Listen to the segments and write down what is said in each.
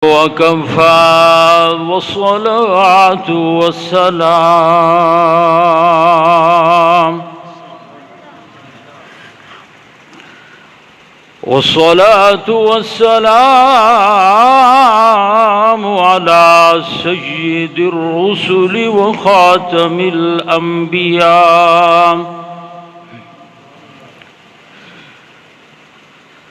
وكفى والصلاة والسلام على سيد الرسل وخاتم الأنبياء.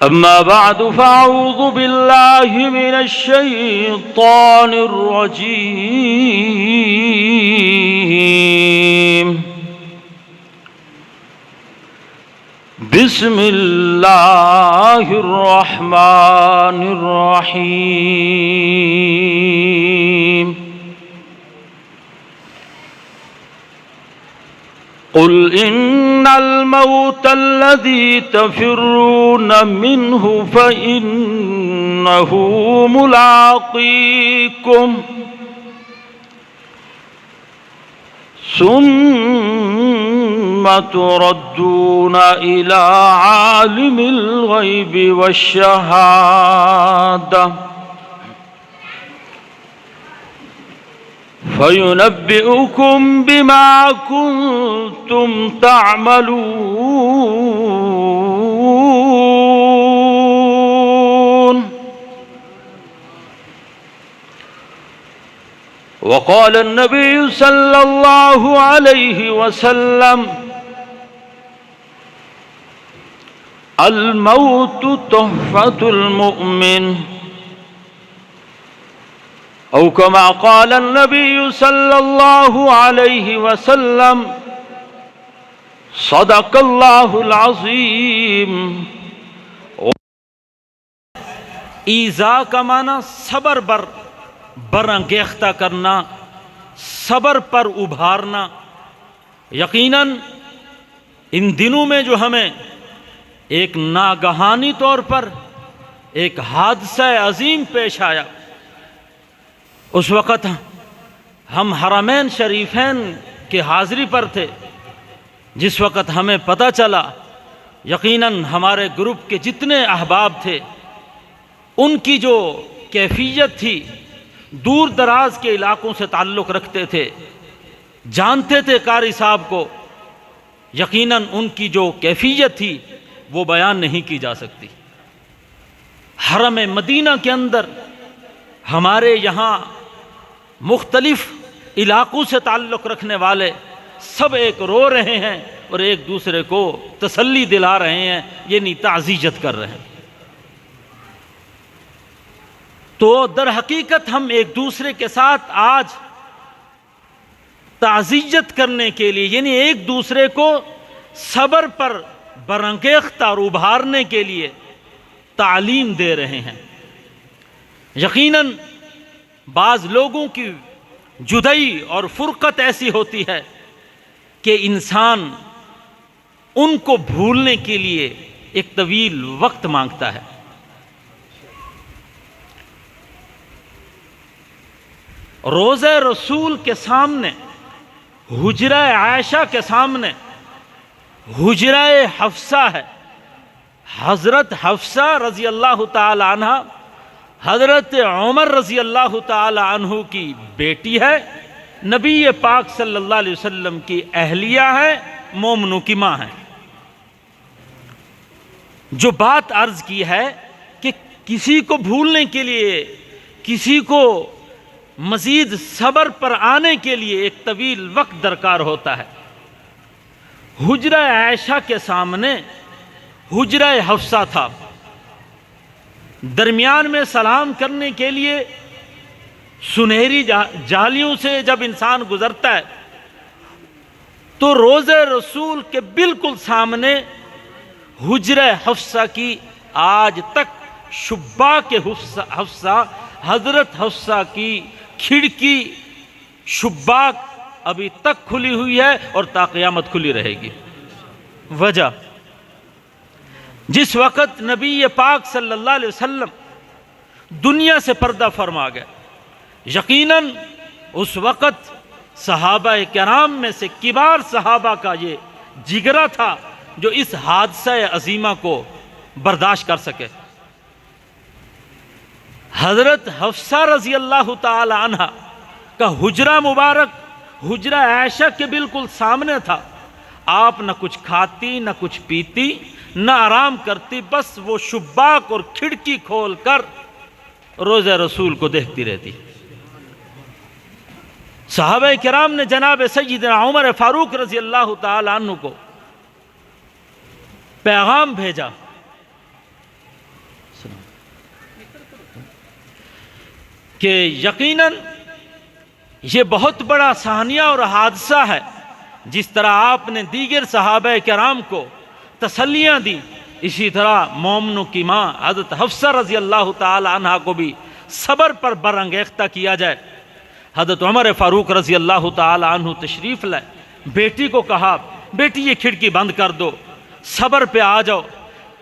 أما بعد فأعوذ بالله من الشيطان الرجيم. بسم الله الرحمن الرحيم. قل إن الموت الذي تفرون منه فإنه ملاقيكم ثم تردون إلى عالم الغيب والشهادة فينبئكم بما كنتم تعملون. وقال النبي صلى الله عليه وسلم: الموت تحفة المؤمن، أو كما قال النبي صلى الله عليه وسلم: صدق الله العظيم. ایذا کا معنی صبر برانگیختہ کرنا، صبر پر ابھارنا۔ یقیناً ان دنوں میں جو ہمیں ایک ناگہانی طور پر ایک حادثہ عظیم پیش آیا، اس وقت ہم حرمین شریفین کی حاضری پر تھے، جس وقت ہمیں پتہ چلا یقیناً ہمارے گروپ کے جتنے احباب تھے ان کی جو کیفیت تھی، دور دراز کے علاقوں سے تعلق رکھتے تھے، جانتے تھے قاری صاحب کو، یقیناً ان کی جو کیفیت تھی وہ بیان نہیں کی جا سکتی۔ حرم مدینہ کے اندر ہمارے یہاں مختلف علاقوں سے تعلق رکھنے والے سب ایک رو رہے ہیں اور ایک دوسرے کو تسلی دلا رہے ہیں، یعنی تعزیت کر رہے ہیں۔ تو در حقیقت ہم ایک دوسرے کے ساتھ آج تعزیت کرنے کے لیے، یعنی ایک دوسرے کو صبر پر برانگیختہ اور ابھارنے کے لیے تعلیم دے رہے ہیں۔ یقیناً بعض لوگوں کی جدائی اور فرقت ایسی ہوتی ہے کہ انسان ان کو بھولنے کے لیے ایک طویل وقت مانگتا ہے۔ روضہ رسول کے سامنے، حجرہ عائشہ کے سامنے حجرہ حفصہ ہے۔ حضرت حفصہ رضی اللہ تعالی عنہ حضرت عمر رضی اللہ تعالی عنہ کی بیٹی ہے، نبی پاک صلی اللہ علیہ وسلم کی اہلیہ ہے، مومنوں کی ماں ہے۔ جو بات عرض کی ہے کہ کسی کو بھولنے کے لیے، کسی کو مزید صبر پر آنے کے لیے ایک طویل وقت درکار ہوتا ہے۔ حجرہ عائشہ کے سامنے حجرہ حفصہ تھا، درمیان میں سلام کرنے کے لیے سنہری جالیوں سے جب انسان گزرتا ہے تو روضہ رسول کے بالکل سامنے حجرہ حفصہ کی آج تک شباک حفصہ، حضرت حفصہ کی کھڑکی شباک ابھی تک کھلی ہوئی ہے اور تا قیامت کھلی رہے گی۔ وجہ، جس وقت نبی پاک صلی اللہ علیہ وسلم دنیا سے پردہ فرما گئے، یقیناً اس وقت صحابہ کرام میں سے کبار صحابہ کا یہ جگرہ تھا جو اس حادثہ عظیمہ کو برداشت کر سکے۔ حضرت حفصہ رضی اللہ تعالی عنہ کا حجرہ مبارک حجرہ عائشہ کے بالکل سامنے تھا. آپ نہ کچھ کھاتی نہ کچھ پیتی نہ آرام کرتی، بس وہ شباک اور کھڑکی کھول کر روضہ رسول کو دیکھتی رہتی. صحابہ کرام نے جناب سیدنا عمر فاروق رضی اللہ تعالی عنہ کو پیغام بھیجا کہ یقیناً یہ بہت بڑا سانحہ اور حادثہ ہے. جس طرح آپ نے دیگر صحابہ کرام کو تسلیاں دی، اسی طرح مومنوں کی ماں حضرت حفصہ رضی اللہ تعالی عنہ کو بھی صبر پر برانگیختہ کیا جائے. حضرت عمر فاروق رضی اللہ تعالی عنہ تشریف لائے، بیٹی کو کہا بیٹی یہ کھڑکی بند کر دو، صبر پہ آ جاؤ.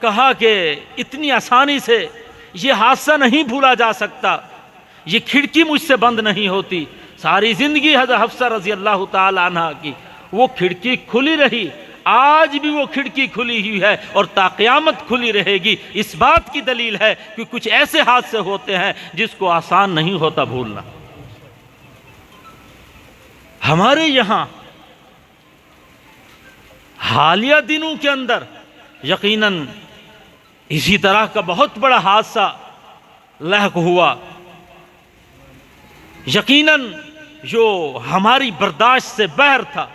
کہا کہ اتنی آسانی سے یہ حادثہ نہیں بھولا جا سکتا، یہ کھڑکی مجھ سے بند نہیں ہوتی. ساری زندگی حضرت حفصہ رضی اللہ تعالی عنہ کی وہ کھڑکی کھلی رہی، آج بھی وہ کھڑکی کھلی ہوئی ہے اور تا قیامت کھلی رہے گی. اس بات کی دلیل ہے کہ کچھ ایسے حادثے ہوتے ہیں جس کو آسان نہیں ہوتا بھولنا. ہمارے یہاں حالیہ دنوں کے اندر یقیناً اسی طرح کا بہت بڑا حادثہ لاحق ہوا. یقیناً جو ہماری برداشت سے باہر تھا،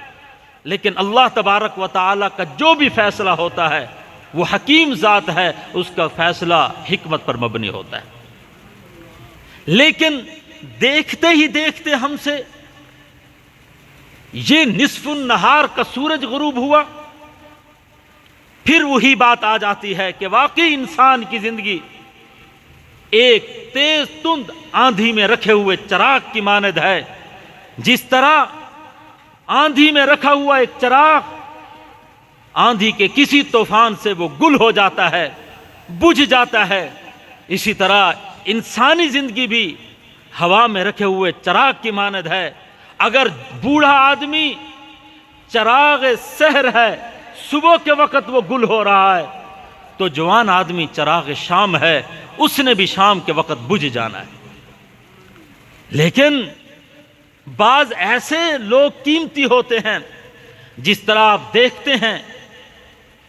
لیکن اللہ تبارک و تعالیٰ کا جو بھی فیصلہ ہوتا ہے وہ حکیم ذات ہے، اس کا فیصلہ حکمت پر مبنی ہوتا ہے. لیکن دیکھتے ہی دیکھتے ہم سے یہ نصف النہار کا سورج غروب ہوا. پھر وہی بات آ جاتی ہے کہ واقعی انسان کی زندگی ایک تیز تند آندھی میں رکھے ہوئے چراغ کی مانند ہے. جس طرح آندھی میں رکھا ہوا ایک چراغ آندھی کے کسی طوفان سے وہ گل ہو جاتا ہے، بجھ جاتا ہے، اسی طرح انسانی زندگی بھی ہوا میں رکھے ہوئے چراغ کی مانند ہے. اگر بوڑھا آدمی چراغ سحر ہے، صبح کے وقت وہ گل ہو رہا ہے، تو جوان آدمی چراغ شام ہے، اس نے بھی شام کے وقت بجھ جانا ہے. لیکن بعض ایسے لوگ قیمتی ہوتے ہیں، جس طرح آپ دیکھتے ہیں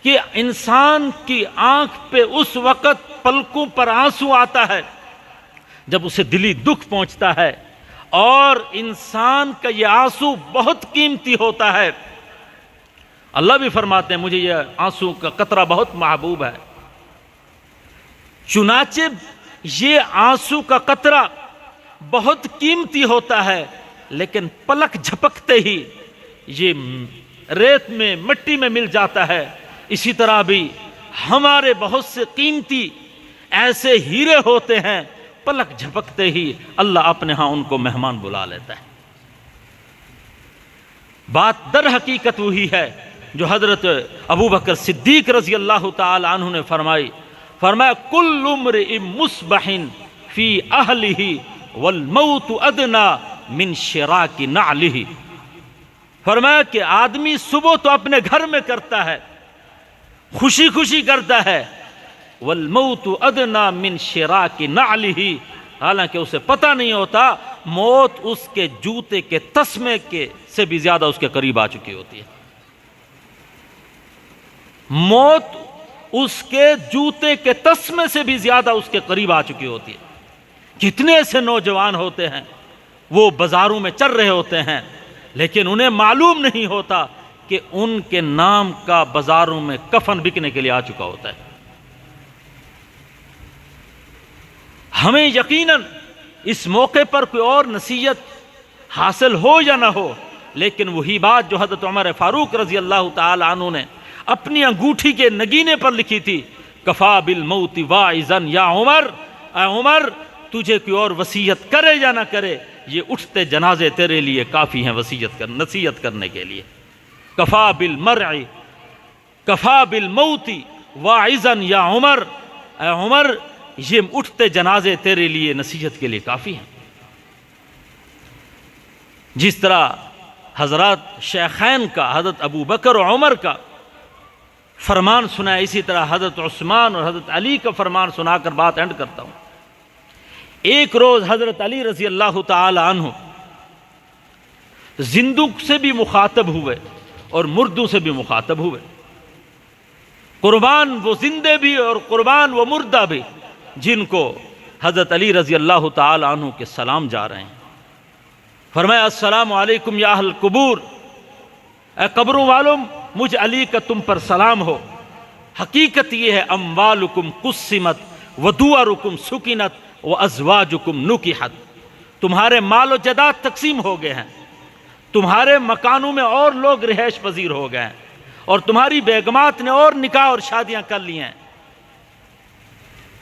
کہ انسان کی آنکھ پہ اس وقت پلکوں پر آنسو آتا ہے جب اسے دلی دکھ پہنچتا ہے، اور انسان کا یہ آنسو بہت قیمتی ہوتا ہے. اللہ بھی فرماتے ہیں مجھے یہ آنسو کا قطرہ بہت محبوب ہے. چنانچہ یہ آنسو کا قطرہ بہت قیمتی ہوتا ہے، لیکن پلک جھپکتے ہی یہ ریت میں مٹی میں مل جاتا ہے. اسی طرح بھی ہمارے بہت سے قیمتی ایسے ہیرے ہوتے ہیں، پلک جھپکتے ہی اللہ اپنے ہاں ان کو مہمان بلا لیتا ہے. بات در حقیقت وہی ہے جو حضرت ابو بکر صدیق رضی اللہ تعالی عنہ نے فرمایا کل امرئ مصبح فی اہلہ والموت ادنا من شراک نعلہ. فرمایا کہ آدمی صبح تو اپنے گھر میں کرتا ہے، خوشی خوشی کرتا ہے، والموت ادنا من شراک نعلہ، حالانکہ اسے پتہ نہیں ہوتا موت اس کے جوتے کے تسمے کے سے بھی زیادہ اس کے قریب آ چکی ہوتی ہے. موت اس کے جوتے کے تسمے سے بھی زیادہ اس کے قریب آ چکی ہوتی ہے. کتنے ایسے نوجوان ہوتے ہیں وہ بازاروں میں چل رہے ہوتے ہیں، لیکن انہیں معلوم نہیں ہوتا کہ ان کے نام کا بازاروں میں کفن بکنے کے لیے آ چکا ہوتا ہے. ہمیں یقیناً اس موقع پر کوئی اور نصیحت حاصل ہو یا نہ ہو، لیکن وہی بات جو حضرت عمر فاروق رضی اللہ تعالی عنہ نے اپنی انگوٹھی کے نگینے پر لکھی تھی، کفا بالموت واعظا یا عمر، اے عمر تجھے کوئی اور وصیت کرے یا نہ کرے، یہ اٹھتے جنازے تیرے لیے کافی ہیں نصیحت کرنے کے لیے. کفا بالمرء کفا بالموت واعظا یا عمر، اے عمر یہ اٹھتے جنازے تیرے لیے نصیحت کے لیے کافی ہیں. جس طرح حضرات شیخین کا حضرت ابو بکر و عمر کا فرمان سنا ہے، اسی طرح حضرت عثمان اور حضرت علی کا فرمان سنا کر بات اینڈ کرتا ہوں. ایک روز حضرت علی رضی اللہ تعالی عنہ زندوں سے بھی مخاطب ہوئے اور مردوں سے بھی مخاطب ہوئے، قربان وہ زندے بھی اور قربان وہ مردہ بھی، جن کو حضرت علی رضی اللہ تعالی عنہ کے سلام جا رہے ہیں۔ فرمایا السلام علیکم یا اہل القبور، اے قبروں والوں مجھ علی کا تم پر سلام ہو۔ حقیقت یہ ہے اموالکم قسمت ودورکم سکنت وازواجکم نکحت، تمہارے مال و جائیداد تقسیم ہو گئے ہیں، تمہارے مکانوں میں اور لوگ رہائش پذیر ہو گئے ہیں، اور تمہاری بیگمات نے اور نکاح اور شادیاں کر لی ہیں۔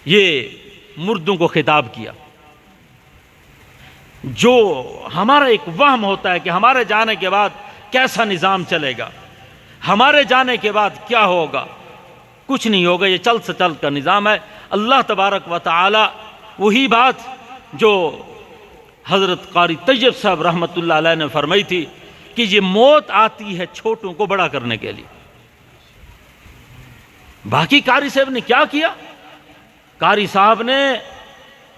یہ مردوں کو خطاب کیا۔ جو ہمارا ایک وہم ہوتا ہے کہ ہمارے جانے کے بعد کیسا نظام چلے گا، ہمارے جانے کے بعد کیا ہوگا، کچھ نہیں ہوگا، یہ چل سے چل کا نظام ہے۔ اللہ تبارک و تعالی وہی بات جو حضرت قاری طیب صاحب رحمۃ اللہ علیہ نے فرمائی تھی کہ یہ موت آتی ہے چھوٹوں کو بڑا کرنے کے لیے۔ باقی قاری صاحب نے کیا کیا؟ قاری صاحب نے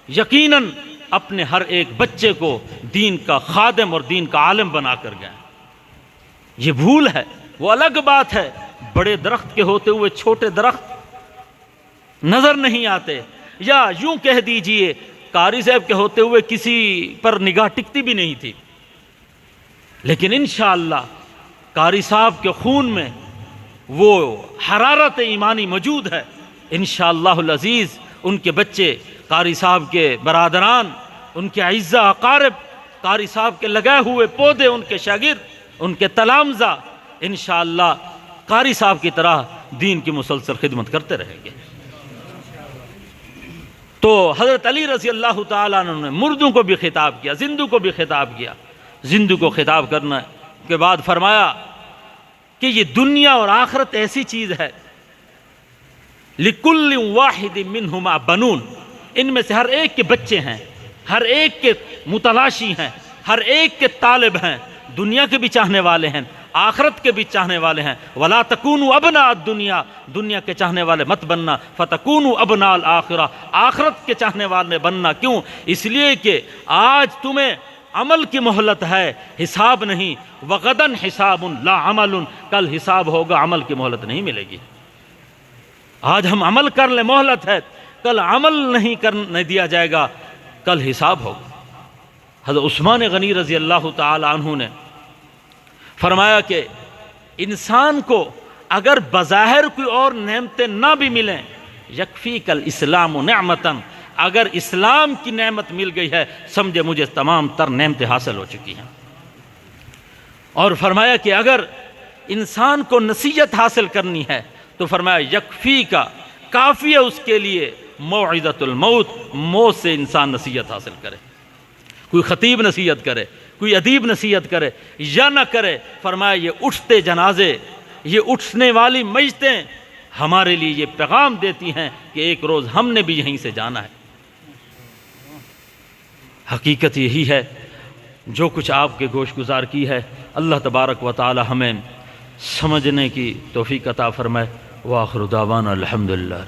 یقیناً اپنے ہر ایک بچے کو دین کا خادم اور دین کا عالم بنا کر گئے۔ یہ بھول ہے، وہ الگ بات ہے، بڑے درخت کے ہوتے ہوئے چھوٹے درخت نظر نہیں آتے، یا یوں کہہ دیجئے قاری صاحب کے ہوتے ہوئے کسی پر نگاہ ٹکتی بھی نہیں تھی، لیکن انشاءاللہ قاری صاحب کے خون میں وہ حرارت ایمانی موجود ہے۔ انشاءاللہ العزیز ان کے بچے، قاری صاحب کے برادران، ان کے اعزاء اقارب، قاری صاحب کے لگائے ہوئے پودے، ان کے شاگرد، ان کے تلامذہ انشاءاللہ قاری صاحب کی طرح دین کی مسلسل خدمت کرتے رہیں گے۔ تو حضرت علی رضی اللہ تعالیٰ عنہ نے مردوں کو بھی خطاب کیا، زندوں کو بھی خطاب کیا۔ زندوں کو خطاب کرنے کے بعد فرمایا کہ یہ دنیا اور آخرت ایسی چیز ہے، لِكُلِّ وَاحِدٍ مِّنْهُمَا بَنُونَ، ان میں سے ہر ایک کے بچے ہیں، ہر ایک کے متلاشی ہیں، ہر ایک کے طالب ہیں، دنیا کے بھی چاہنے والے ہیں، آخرت کے بھی چاہنے والے ہیں۔ وَلَا تَكُونُوا أَبْنَاءَ الدُّنْيَا، دنیا کے چاہنے والے مت بننا، فَتَكُونُوا أَبْنَاءَ الْآخِرَةِ، آخرت کے چاہنے والے بننا۔ کیوں؟ اس لیے کہ آج تمہیں عمل کی مہلت ہے، حساب نہیں۔ وَغَدًا حِسَابٌ لَا عَمَلٌ، کل حساب ہوگا، عمل کی مہلت نہیں ملے گی۔ آج ہم عمل کر لیں، مہلت ہے، کل عمل نہیں کرنے دیا جائے گا، کل حساب ہوگا۔ حضرت عثمان غنی رضی اللہ تعالی عنہ نے فرمایا کہ انسان کو اگر بظاہر کوئی اور نعمتیں نہ بھی ملیں، یکفیک الاسلام نعمتاً، اگر اسلام کی نعمت مل گئی ہے سمجھے مجھے تمام تر نعمتیں حاصل ہو چکی ہیں۔ اور فرمایا کہ اگر انسان کو نصیحت حاصل کرنی ہے تو فرمایا یکفی کا، کافی ہے اس کے لیے موعظۃ الموت، موت سے انسان نصیحت حاصل کرے، کوئی خطیب نصیحت کرے، کوئی ادیب نصیحت کرے یا نہ کرے، فرمایا یہ اٹھتے جنازے، یہ اٹھنے والی میتیں ہمارے لیے یہ پیغام دیتی ہیں کہ ایک روز ہم نے بھی یہیں سے جانا ہے۔ حقیقت یہی ہے، جو کچھ آپ کے گوش گزار کی ہے، اللہ تبارک و تعالی ہمیں سمجھنے کی توفیق عطا فرمائے۔ وآخر دعوانا الحمدللہ۔